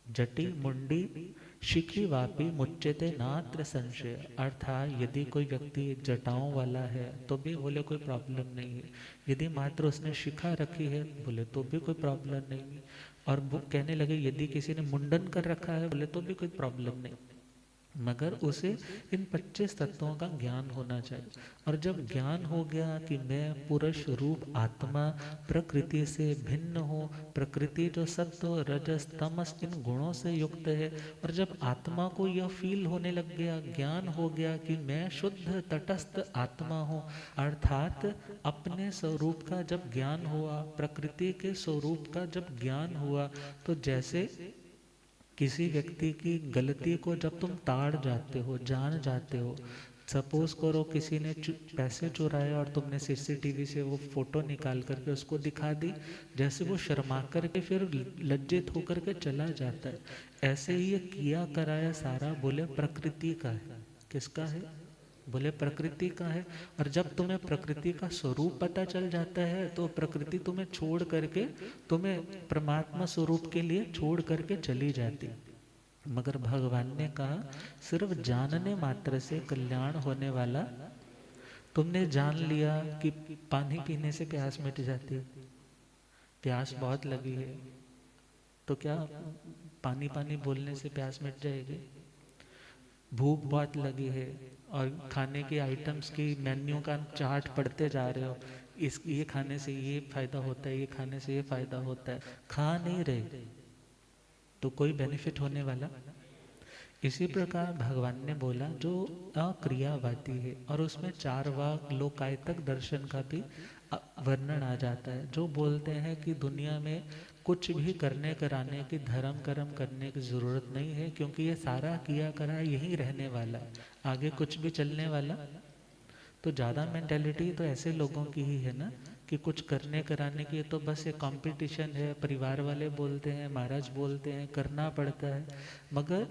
जटी मुंडी शिखी वापी मुच्यते नात्र संशय। अर्थात यदि कोई व्यक्ति जटाओं वाला है तो भी बोले कोई प्रॉब्लम नहीं है, यदि मात्र उसने शिखा रखी है बोले तो भी कोई प्रॉब्लम नहीं है। और वो कहने लगे यदि किसी ने मुंडन कर रखा है बोले तो भी कोई प्रॉब्लम नहीं, मगर उसे इन 25 तत्वों का ज्ञान होना चाहिए। और जब ज्ञान हो गया कि मैं पुरुष रूप आत्मा प्रकृति से भिन्न हूँ, प्रकृति जो सत्व रजस तमस इन गुणों से युक्त है, और जब आत्मा को यह फील होने लग गया, ज्ञान हो गया कि मैं शुद्ध तटस्थ आत्मा हूँ, अर्थात अपने स्वरूप का जब ज्ञान हुआ, प्रकृति के स्वरूप का जब ज्ञान हुआ, तो जैसे किसी व्यक्ति की गलती को जब तुम ताड़ जाते हो, जान जाते हो, सपोज करो किसी ने पैसे चुराए और तुमने सीसीटीवी से वो फोटो निकाल करके उसको दिखा दी, जैसे वो शर्मा करके फिर लज्जित होकर के चला जाता है, ऐसे ही ये किया कराया सारा बोले प्रकृति का है। किसका है? बोले प्रकृति का है। और जब तुम्हें प्रकृति का स्वरूप पता चल जाता है तो प्रकृति तुम्हें छोड़ करके तुम्हें परमात्मा स्वरूप के लिए छोड़ करके चली जाती। मगर भगवान ने कहा सिर्फ जानने मात्र से कल्याण होने वाला। तुमने जान लिया कि पानी पीने से प्यास मिट जाती है, प्यास बहुत लगी है तो क्या पानी पानी बोलने से प्यास मिट जाएगी? भूख बहुत लगी है और खाने के आइटम्स की मेन्यू का चार्ट पढ़ते जा रहे हो, इस ये खाने से ये फायदा होता है, ये खाने से ये फायदा होता है, खा नहीं रहे तो कोई बेनिफिट होने वाला। इसी प्रकार भगवान ने बोला जो अक्रियावादी है, और उसमें 4 वाक लोकायतक दर्शन का भी वर्णन आ जाता है, जो बोलते हैं कि दुनिया में कुछ भी करने कराने की, धर्म कर्म करने की जरूरत नहीं है, क्योंकि ये सारा किया करा यहीं रहने वाला है, आगे कुछ भी चलने वाला। तो ज़्यादा मेंटेलिटी तो ऐसे लोगों की ही है ना कि कुछ करने कराने की तो बस ये कंपटीशन है, परिवार वाले बोलते हैं, महाराज बोलते हैं, करना पड़ता है। मगर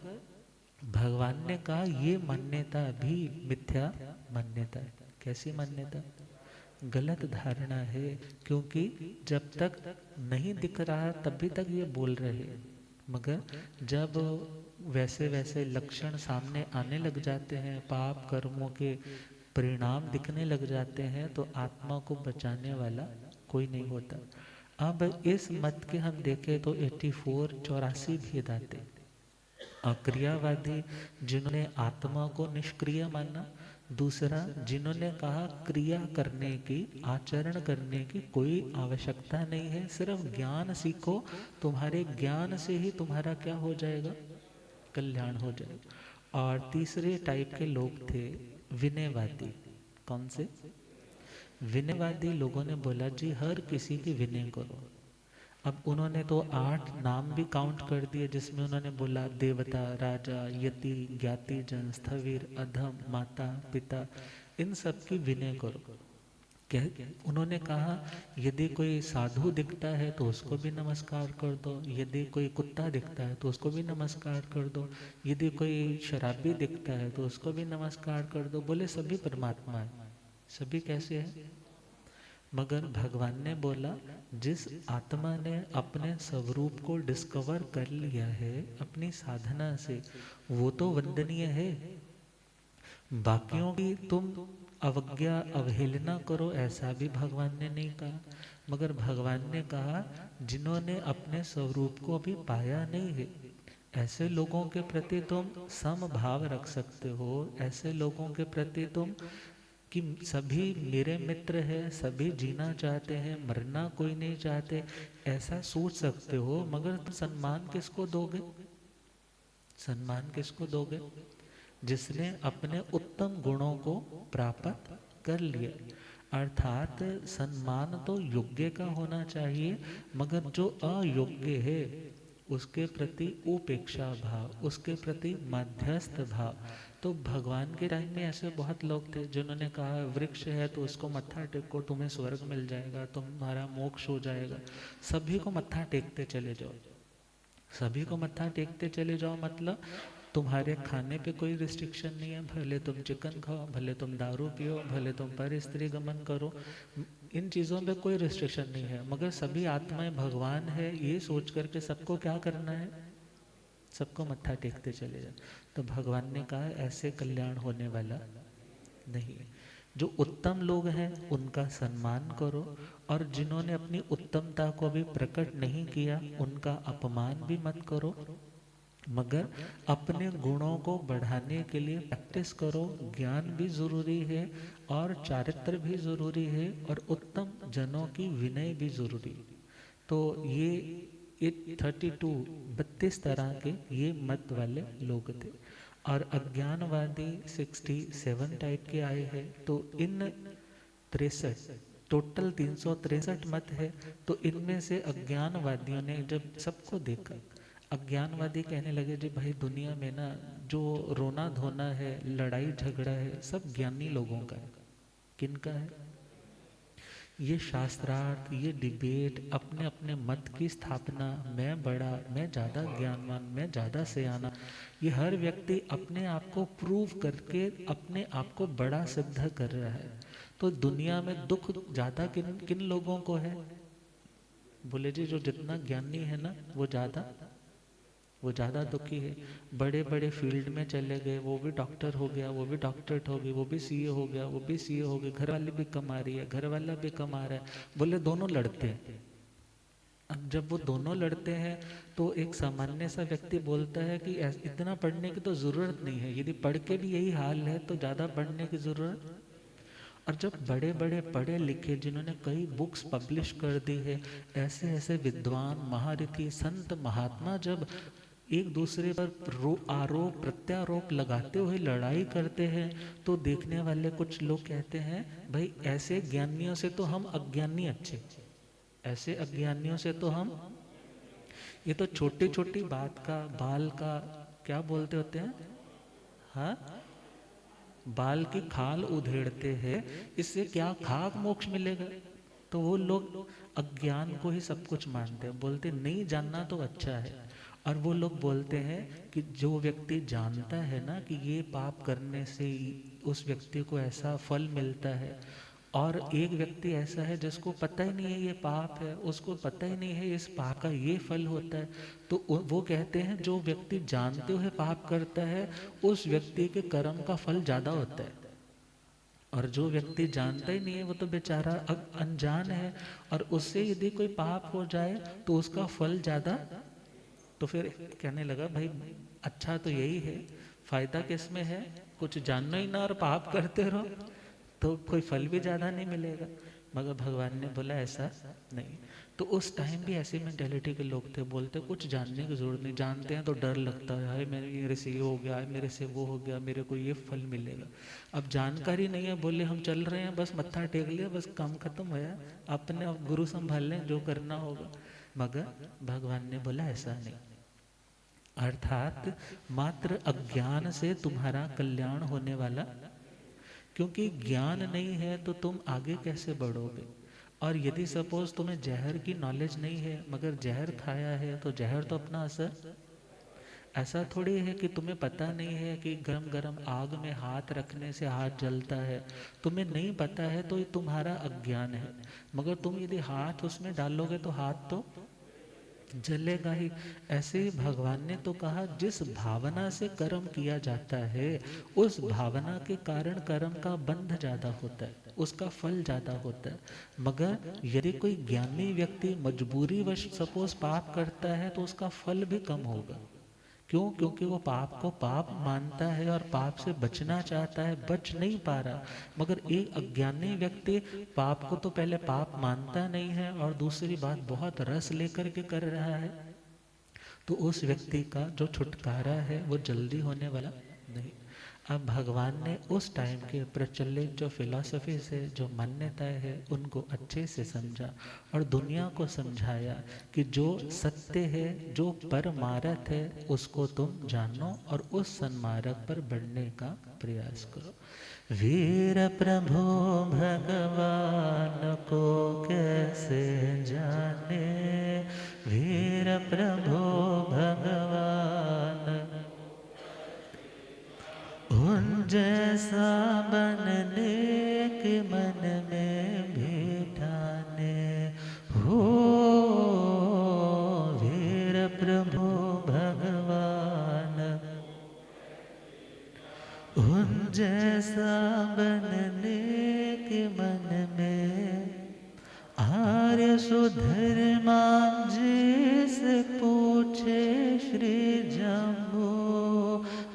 भगवान ने कहा ये मान्यता भी मिथ्या मान्यता है। कैसी मान्यता? गलत धारणा है, क्योंकि जब तक नहीं दिख रहा तभी तक ये बोल रहे हैं, मगर जब वैसे वैसे लक्षण सामने आने लग जाते हैं, पाप कर्मों के परिणाम दिखने लग जाते हैं, तो आत्मा को बचाने वाला कोई नहीं होता। अब इस मत के हम देखें तो 84 भेद आते। अक्रियावादी जिन्होंने आत्मा को निष्क्रिय माना, दूसरा जिन्होंने कहा क्रिया करने की, आचरण करने की कोई आवश्यकता नहीं है, सिर्फ ज्ञान सीखो, तुम्हारे ज्ञान से ही तुम्हारा क्या हो जाएगा, कल्याण हो जाएगा। और तीसरे टाइप के लोग थे विनयवादी। कौन से? विनयवादी लोगों ने बोला जी हर किसी की विनय करो। अब उन्होंने तो 8 नाम भी काउंट कर दिए, जिसमें उन्होंने बोला देवता, राजा, यति, ज्ञाति जन, स्थविर, अधम, माता, पिता, इन सब की विनय करो। क्या उन्होंने कहा? यदि कोई साधु दिखता है तो उसको भी नमस्कार कर दो, यदि कोई कुत्ता दिखता है तो उसको भी नमस्कार कर दो, यदि कोई शराबी दिखता है तो उसको भी नमस्कार कर दो। बोले सभी परमात्मा है। सभी कैसे हैं? मगर भगवान ने बोला जिस आत्मा ने अपने स्वरूप को डिस्कवर कर लिया है अपनी साधना से, वो तो वंदनीय है। बाकियों की तुम अवज्ञा अवहेलना करो, ऐसा भी भगवान ने नहीं कहा। मगर भगवान ने कहा जिन्होंने अपने स्वरूप को अभी पाया नहीं है, ऐसे लोगों के प्रति तुम समभाव रख सकते हो। ऐसे लोगों के प्रति तुम कि सभी मेरे मित्र हैं, सभी जीना चाहते हैं, मरना कोई नहीं चाहते, ऐसा सोच सकते हो। मगर तुम सम्मान किसको दोगे? सम्मान किसको दोगे? जिसने अपने उत्तम गुणों को प्राप्त कर लिया। अर्थात सम्मान तो योग्य का होना चाहिए, मगर जो अयोग्य है उसके प्रति उपेक्षा भाव, उसके प्रति मध्यस्थ भाव। तो भगवान के टाइम में ऐसे बहुत लोग थे जिन्होंने कहा वृक्ष है तो उसको मत्था टेको, तुम्हें स्वर्ग मिल जाएगा, तुम्हारा मोक्ष हो जाएगा। सभी को मत्था टेकते चले जाओ, सभी को मत्था टेकते चले जाओ, मतलब तुम्हारे खाने पे कोई रिस्ट्रिक्शन नहीं है, भले तुम चिकन खाओ, भले तुम दारू पियो, भले तुम पर स्त्री गमन करो, इन चीज़ों पे कोई रिस्ट्रिक्शन नहीं है। मगर सभी आत्माएं भगवान है ये सोच करके सबको क्या करना है? सबको मत्था टेकते चले जाओ। तो भगवान ने कहा ऐसे कल्याण होने वाला नहीं है। जो उत्तम लोग हैं उनका सम्मान करो, और जिन्होंने अपनी उत्तमता को अभी प्रकट नहीं किया उनका अपमान भी मत करो, मगर अपने गुणों को बढ़ाने के लिए प्रैक्टिस करो। ज्ञान भी जरूरी है और चारित्र भी जरूरी है और उत्तम जनों की विनय भी जरूरी। तो ये 32 तरह के ये मत वाले लोग थे। और अज्ञानवादी 67 टाइप के आए हैं। तो इन 63 टोटल 363 मत है। तो इनमें से अज्ञानवादियों ने जब सबको देखा, अज्ञानवादी कहने लगे जी भाई दुनिया में ना जो रोना धोना है, लड़ाई झगड़ा है, सब ज्ञानी लोगों का है। किनका है? ये शास्त्रार्थ, ये डिबेट, अपने अपने मत की स्थापना, मैं बड़ा, मैं ज़्यादा ज्ञानवान, मैं ज़्यादा सयाना, ये हर व्यक्ति अपने आप को प्रूव करके अपने आप को बड़ा सिद्ध कर रहा है। तो दुनिया में दुख ज़्यादा किन किन लोगों को है? बोले जी जो जितना ज्ञानी है ना वो ज़्यादा दुखी है। बड़े बड़े फील्ड में चले गए, वो भी डॉक्टर हो गया, वो भी डॉक्टरेट हो गई, वो भी सीए हो गया, वो भी सीए हो गई, घर वाले भी कमा रही है, घर वाला भी कमा रहा है। बोले दोनों लड़ते हैं। अब जब वो दोनों लड़ते हैं तो एक सामान्य सा व्यक्ति बोलता है कि इतना पढ़ने की तो ज़रूरत नहीं है, यदि पढ़ के भी यही हाल है तो ज़्यादा पढ़ने की ज़रूरत। और जब बड़े बड़े पढ़े लिखे जिन्होंने कई बुक्स पब्लिश कर दी है, ऐसे ऐसे विद्वान महारथी संत महात्मा जब एक दूसरे पर आरोप प्रत्यारोप लगाते हुए लड़ाई करते हैं, तो देखने वाले कुछ लोग कहते हैं भाई ऐसे ज्ञानियों से तो हम अज्ञानी अच्छे, ऐसे अज्ञानियों से तो हम, ये तो छोटी छोटी बात का बाल का क्या बोलते होते हैं, हाँ, बाल की खाल उधेड़ते हैं, इससे क्या खाक मोक्ष मिलेगा? तो वो लोग अज्ञान को ही सब कुछ मानते हैं, बोलते नहीं जानना तो अच्छा है। और वो लोग बोलते हैं कि जो व्यक्ति जानता है ना कि ये पाप करने से उस व्यक्ति को ऐसा फल मिलता है, और एक व्यक्ति ऐसा है जिसको पता ही नहीं है ये पाप है, उसको पता ही नहीं है इस पाप का ये फल होता है, तो वो कहते हैं जो व्यक्ति जानते हुए पाप करता है उस व्यक्ति के कर्म का फल ज्यादा होता है। और जो व्यक्ति जानता ही नहीं है वो तो बेचारा अनजान है, और उससे यदि कोई पाप हो जाए तो उसका फल ज्यादा। तो फिर कहने लगा भाई अच्छा तो यही है, फायदा किस में है, कुछ जानना ही ना और पाप करते रहो तो कोई फल भी ज्यादा नहीं मिलेगा। मगर भगवान ने बोला ऐसा नहीं। तो उस टाइम भी ऐसी मेंटेलिटी के लोग थे, बोलते कुछ जानने की जरूरत नहीं, जानते हैं तो डर लगता है, हाय मेरे से ये हो गया, हाय मेरे से वो हो गया, मेरे को ये फल मिलेगा। अब जानकारी नहीं है, बोले हम चल रहे हैं, बस मत्था टेक लिया, बस काम खत्म होया, अपने अब गुरु संभाल लें जो करना होगा। मगर भगवान ने बोला ऐसा नहीं, अर्थात मात्र अज्ञान से तुम्हारा कल्याण होने वाला, क्योंकि ज्ञान नहीं है तो तुम आगे कैसे बढ़ोगे। और यदि सपोज तुम्हें जहर की नॉलेज नहीं है मगर जहर खाया है तो जहर तो अपना असर, ऐसा थोड़ी है कि तुम्हें पता नहीं है कि गरम गरम आग में हाथ रखने से हाथ जलता है, तुम्हें नहीं पता है तो ये तुम्हारा अज्ञान है। मगर तुम यदि हाथ उसमें डालोगे तो हाथ तो जलेगा ही। ऐसे ही भगवान ने तो कहा जिस भावना से कर्म किया जाता है उस भावना के कारण कर्म का बंध ज्यादा होता है, उसका फल ज्यादा होता है। मगर यदि कोई ज्ञानी व्यक्ति मजबूरी वश सपोज पाप करता है तो उसका फल भी कम होगा। क्यों? क्योंकि वो पाप को पाप मानता है और पाप से बचना चाहता है, बच नहीं पा रहा। मगर एक अज्ञानी व्यक्ति पाप को तो पहले पाप मानता नहीं है और दूसरी बात बहुत रस लेकर के कर रहा है, तो उस व्यक्ति का जो छुटकारा है वो जल्दी होने वाला नहीं। अब भगवान ने उस टाइम के प्रचलित जो फिलॉसफी से जो मान्यताएं है उनको अच्छे से समझा और दुनिया को समझाया कि जो सत्य है, जो परमार्थ है, उसको तुम जानो और उस सन्मार्ग पर बढ़ने का प्रयास करो। वीर प्रभु भगवान को कैसे जाने, वीर प्रभु भगवान उन जैसा बनने के मन में बिठाने हो, वीर प्रभु भगवान उन जैसा बनने के मन में। आर्य सुधर्मा जिसे पूछे श्री जम्बू,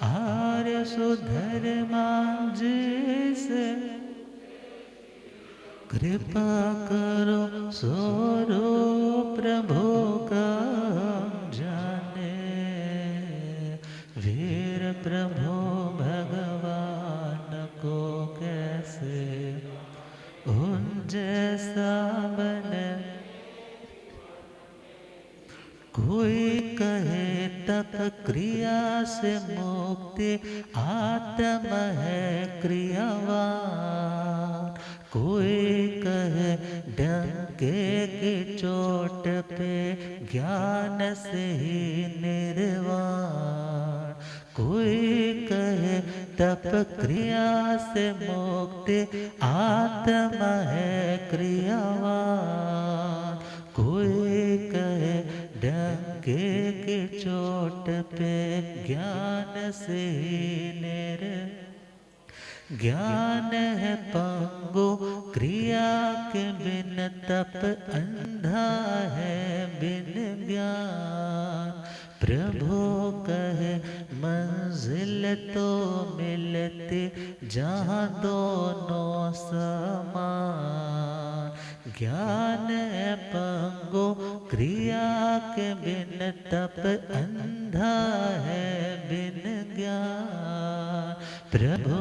आर्य सुधर्मा जिसे कृपा करो स्वरूप प्रभु का जाने, वीर प्रभु भगवान को कैसे उन जैसा बने। कोई कहे तप क्रिया से मुक्ति आत्म है क्रियावान, कोई कहे डंके की चोट पे ज्ञान से ही निर्वाण, कोई कहे तप क्रिया से मुक्ति आत्मा है क्रियावान, कोई कहे डंके की चोट पे ज्ञान से ज्ञान है पंगु क्रिया के बिन तप अंधा है बिन ज्ञान, प्रभु कहे मंजिल तो मिलती जहाँ दोनों समान, ज्ञान है पंगु क्रिया के बिन तप अंधा है बिन ज्ञान, प्रभु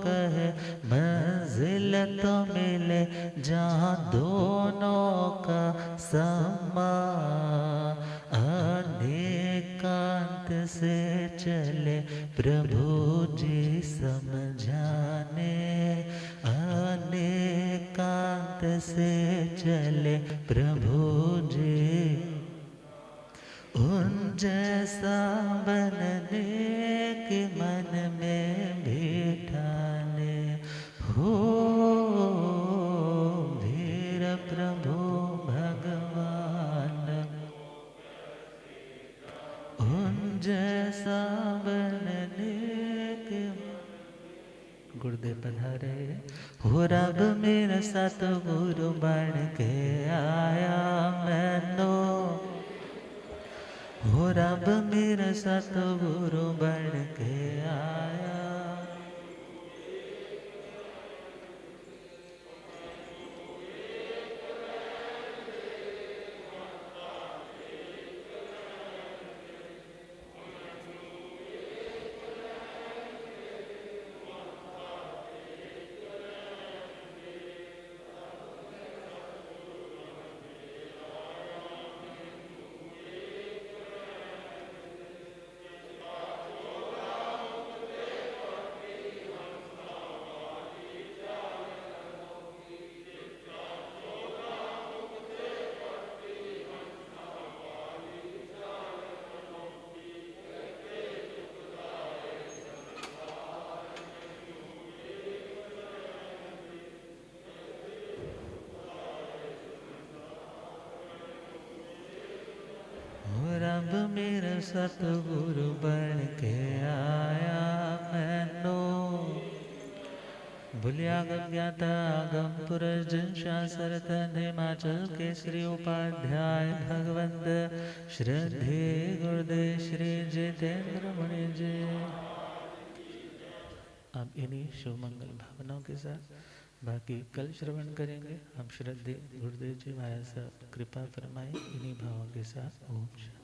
कहे मंजिल तो मिले जहाँ दोनों का सम्मान, अनेकांत से चले प्रभु जी समझाने, अनेकांत से चले प्रभु जी, उन जैसा बनने के मन में बिठाने हो धीर प्रभु भगवान, उन जैसा बनने के गुरुदेव पधारे। हो रब मेरा सतगुरु बन के आया मैनो, हो रब मेरा सतगुरु बन के आया। रब मेरा सतगुरु बन के आया मैनो, भूलियागम ज्ञाता आगम पुरष जन शास्त्र हिमाचल केसरी उपाध्याय भगवंत श्रद्धे गुरुदेव श्री जितेंद्र मुनि जी। अब इन्हीं शुभ मंगल भावनाओं के साथ बाकी कल श्रवण करेंगे। हम श्रद्धे गुरुदेव जी माया साहब कृपा फरमाए इन्हीं भावों के साथ। ओम शांति।